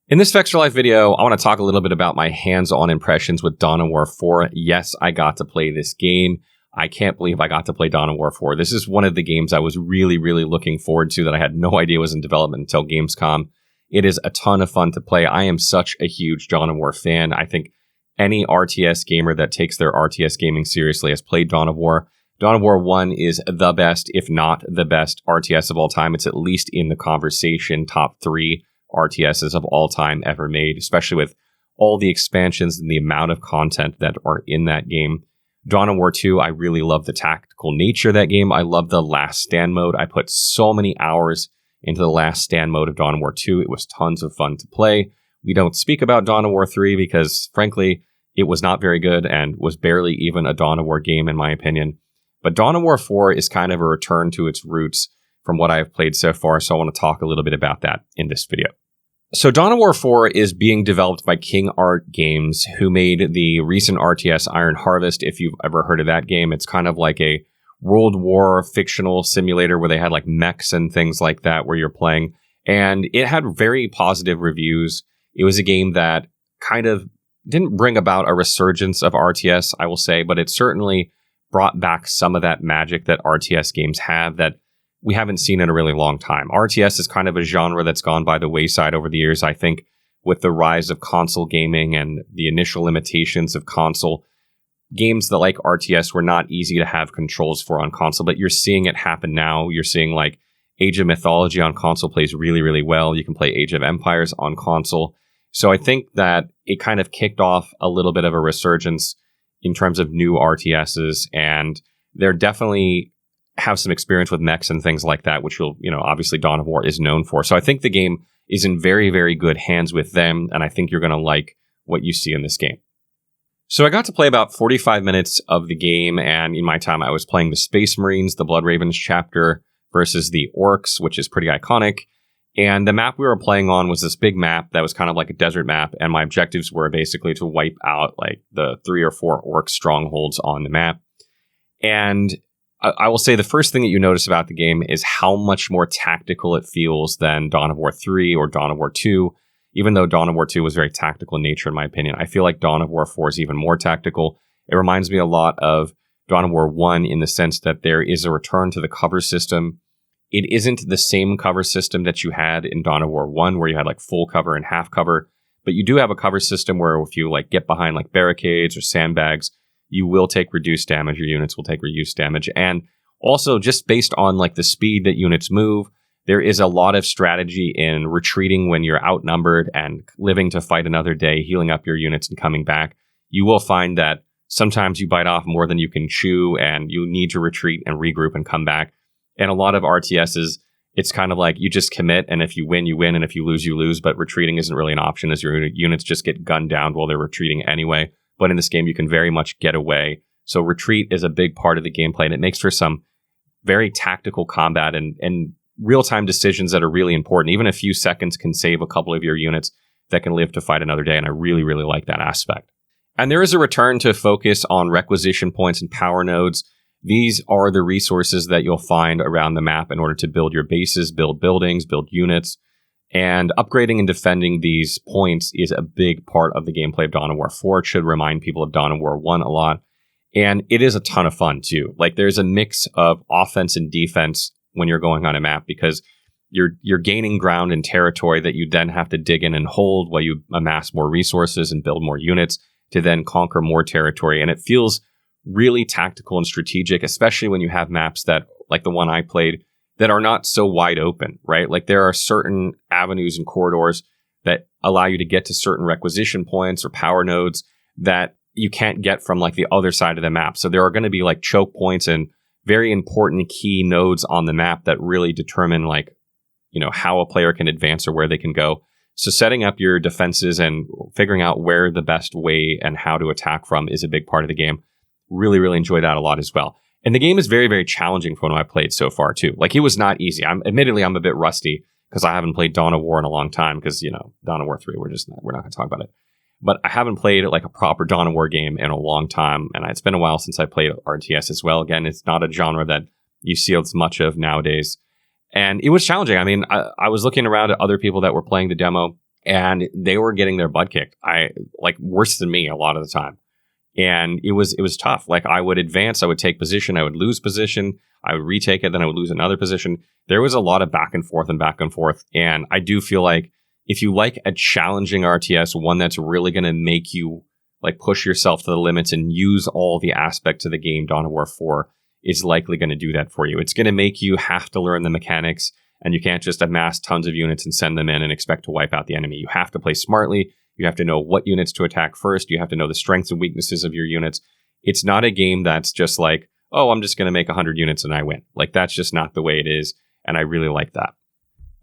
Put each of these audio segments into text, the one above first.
In this Fextralife video, I want to talk a little bit about my hands-on impressions with Dawn of War 4. Yes, I got to play this game. I can't believe I got to play Dawn of War 4. This is one of the games I was really, really looking forward to that I had no idea was in development until Gamescom. It is a ton of fun to play. I am such a huge Dawn of War fan. I think any RTS gamer that takes their RTS gaming seriously has played Dawn of War. Dawn of War 1 is the best, if not the best, RTS of all time. It's at least in the conversation top 3 RTSs of all time ever made, especially with all the expansions and the amount of content that are in that game. Dawn of War 2, I really love the tactical nature of that game. I love the Last Stand mode. I put so many hours into the Last Stand mode of Dawn of War 2. It was tons of fun to play. We don't speak about Dawn of War 3 because, frankly, it was not very good and was barely even a Dawn of War game, in my opinion. But Dawn of War 4 is kind of a return to its roots from what I've played so far, so I want to talk a little bit about that in this video. So Dawn of War 4 is being developed by King Art Games, who made the recent RTS Iron Harvest. If you've ever heard of that game, it's kind of like a World War fictional simulator where they had like mechs and things like that where you're playing. And it had very positive reviews. It was a game that kind of didn't bring about a resurgence of RTS, I will say, but it certainly brought back some of that magic that RTS games have that we haven't seen in a really long time. RTS is kind of a genre that's gone by the wayside over the years. I think with the rise of console gaming and the initial limitations of console, games that like RTS were not easy to have controls for on console, but you're seeing it happen now. You're seeing like Age of Mythology on console plays really, really well. You can play Age of Empires on console. So I think that it kind of kicked off a little bit of a resurgence in terms of new RTSs, and they're definitely have some experience with mechs and things like that, which will, obviously Dawn of War is known for. So I think the game is in very, very good hands with them, and I think you're going to like what you see in this game. So I got to play about 45 minutes of the game, and in my time I was playing the Space Marines, the Blood Ravens chapter, versus the Orcs, which is pretty iconic. And the map we were playing on was this big map that was kind of like a desert map, and my objectives were basically to wipe out like the 3 or 4 Orc strongholds on the map. And I will say the first thing that you notice about the game is how much more tactical it feels than Dawn of War 3 or Dawn of War 2. Even though Dawn of War 2 was very tactical in nature, in my opinion, I feel like Dawn of War 4 is even more tactical. It reminds me a lot of Dawn of War 1 in the sense that there is a return to the cover system. It isn't the same cover system that you had in Dawn of War 1, where you had like full cover and half cover, but you do have a cover system where if you like get behind like barricades or sandbags, you will take reduced damage. Your units will take reduced damage. And also just based on like the speed that units move, there is a lot of strategy in retreating when you're outnumbered and living to fight another day, healing up your units and coming back. You will find that sometimes you bite off more than you can chew and you need to retreat and regroup and come back. And a lot of RTSs, it's kind of like you just commit, and if you win, you win, and if you lose, but retreating isn't really an option as your units just get gunned down while they're retreating anyway. But in this game, you can very much get away. So retreat is a big part of the gameplay, and it makes for some very tactical combat and real-time decisions that are really important. Even a few seconds can save a couple of your units that can live to fight another day, and I really, really like that aspect. And there is a return to focus on requisition points and power nodes. These are the resources that you'll find around the map in order to build your bases, build buildings, build units. And upgrading and defending these points is a big part of the gameplay of Dawn of War 4. It should remind people of Dawn of War 1 a lot. And it is a ton of fun, too. Like, there's a mix of offense and defense when you're going on a map because you're gaining ground and territory that you then have to dig in and hold while you amass more resources and build more units to then conquer more territory. And it feels really tactical and strategic, especially when you have maps that, like the one I played, that are not so wide open, right? Like there are certain avenues and corridors that allow you to get to certain requisition points or power nodes that you can't get from like the other side of the map. So there are going to be like choke points and very important key nodes on the map that really determine like, how a player can advance or where they can go. So setting up your defenses and figuring out where the best way and how to attack from is a big part of the game. Really, really enjoy that a lot as well. And the game is very, very challenging from what I played so far, too. Like, it was not easy. I'm a bit rusty because I haven't played Dawn of War in a long time because, Dawn of War 3, we're not going to talk about it. But I haven't played like a proper Dawn of War game in a long time. And it's been a while since I played RTS as well. Again, it's not a genre that you see as much of nowadays. And it was challenging. I mean, I was looking around at other people that were playing the demo, and they were getting their butt kicked. Worse than me a lot of the time. And it was tough. Like, I would advance, I would take position, I would lose position, I would retake it, then I would lose another position. There was a lot of back and forth. And I do feel like if you like a challenging RTS, one that's really going to make you like push yourself to the limits and use all the aspects of the game, Dawn of War 4 is likely going to do that for you. It's going to make you have to learn the mechanics, and you can't just amass tons of units and send them in and expect to wipe out the enemy. You have to play smartly. You have to know what units to attack first. You have to know the strengths and weaknesses of your units. It's not a game that's just like, oh, I'm just going to make 100 units and I win. Like, that's just not the way it is, and I really like that.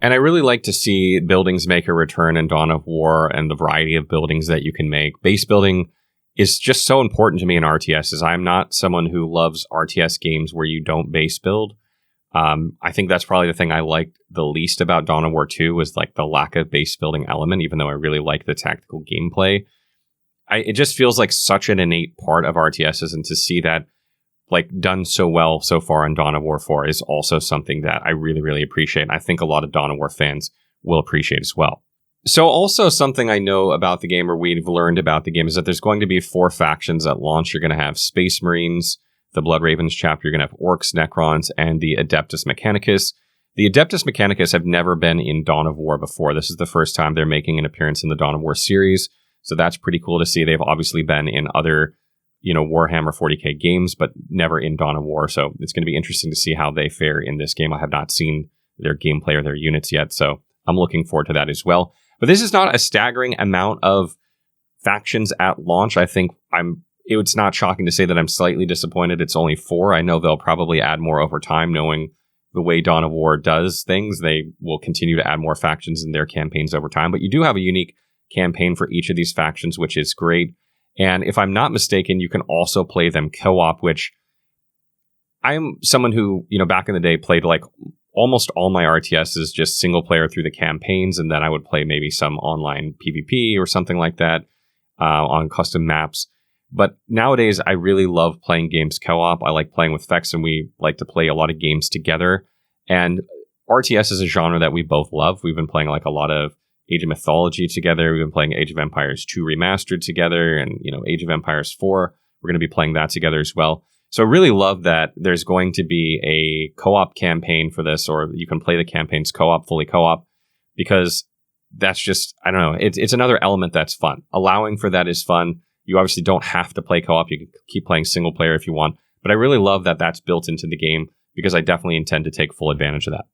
And I really like to see buildings make a return in Dawn of War and the variety of buildings that you can make. Base building is just so important to me in RTSs. I'm not someone who loves RTS games where you don't base build. I think that's probably the thing I liked the least about Dawn of War 2 was like the lack of base building element, even though I really like the tactical gameplay. It just feels like such an innate part of RTSs, and to see that like done so well so far in Dawn of War 4 is also something that I really, really appreciate. And I think a lot of Dawn of War fans will appreciate as well. So also something I know about the game, or we've learned about the game, is that there's going to be 4 factions at launch. You're going to have Space Marines, the Blood Ravens chapter, you're going to have Orcs, Necrons, and the Adeptus Mechanicus. The Adeptus Mechanicus have never been in Dawn of War before. This is the first time they're making an appearance in the Dawn of War series. So that's pretty cool to see. They've obviously been in other Warhammer 40k games, but never in Dawn of War. So it's going to be interesting to see how they fare in this game. I have not seen their gameplay or their units yet, so I'm looking forward to that as well. But this is not a staggering amount of factions at launch. I think it's not shocking to say that I'm slightly disappointed. It's only 4. I know they'll probably add more over time, knowing the way Dawn of War does things. They will continue to add more factions in their campaigns over time, but you do have a unique campaign for each of these factions, which is great. And if I'm not mistaken, you can also play them co-op, which I'm someone who, back in the day played like almost all my RTSs just single player through the campaigns. And then I would play maybe some online PvP or something like that on custom maps. But nowadays, I really love playing games co-op. I like playing with Fex, and we like to play a lot of games together. And RTS is a genre that we both love. We've been playing like a lot of Age of Mythology together. We've been playing Age of Empires 2 Remastered together, and Age of Empires 4. We're going to be playing that together as well. So I really love that there's going to be a co-op campaign for this, or you can play the campaigns co-op, fully co-op, because that's just, I don't know, it's another element that's fun. Allowing for that is fun. You obviously don't have to play co-op. You can keep playing single player if you want. But I really love that that's built into the game, because I definitely intend to take full advantage of that.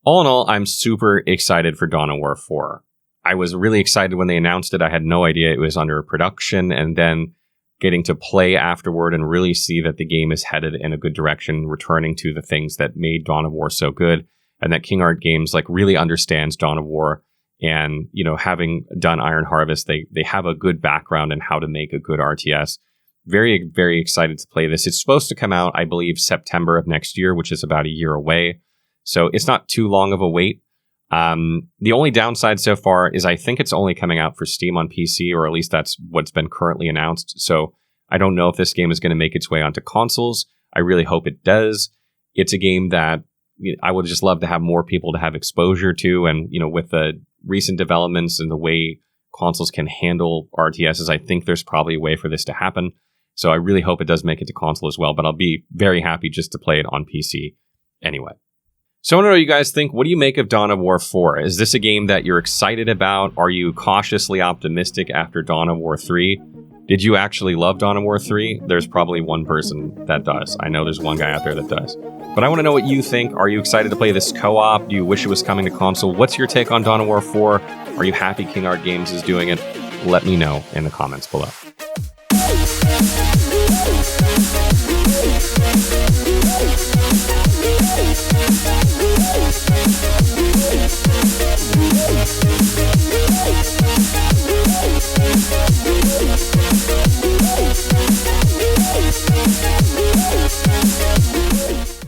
All in all, I'm super excited for Dawn of War 4. I was really excited when they announced it. I had no idea it was under production, and then getting to play afterward and really see that the game is headed in a good direction, returning to the things that made Dawn of War so good, and that King Art Games like really understands Dawn of War. And, having done Iron Harvest, they have a good background in how to make a good RTS. Very, very excited to play this. It's supposed to come out, I believe, September of next year, which is about a year away. So it's not too long of a wait. The only downside so far is I think it's only coming out for Steam on PC, or at least that's what's been currently announced. So I don't know if this game is going to make its way onto consoles. I really hope it does. It's a game that I would just love to have more people to have exposure to. And, with the recent developments and the way consoles can handle RTSs, I think there's probably a way for this to happen. So I really hope it does make it to console as well, but I'll be very happy just to play it on PC anyway. So I want to know what you guys think. What do you make of Dawn of War 4? Is this a game that you're excited about? Are you cautiously optimistic after Dawn of War 3? Did you actually love Dawn of War 3? There's probably one person that does. I know there's one guy out there that does. But I want to know what you think. Are you excited to play this co-op? Do you wish it was coming to console? What's your take on Dawn of War 4? Are you happy King Art Games is doing it? Let me know in the comments below.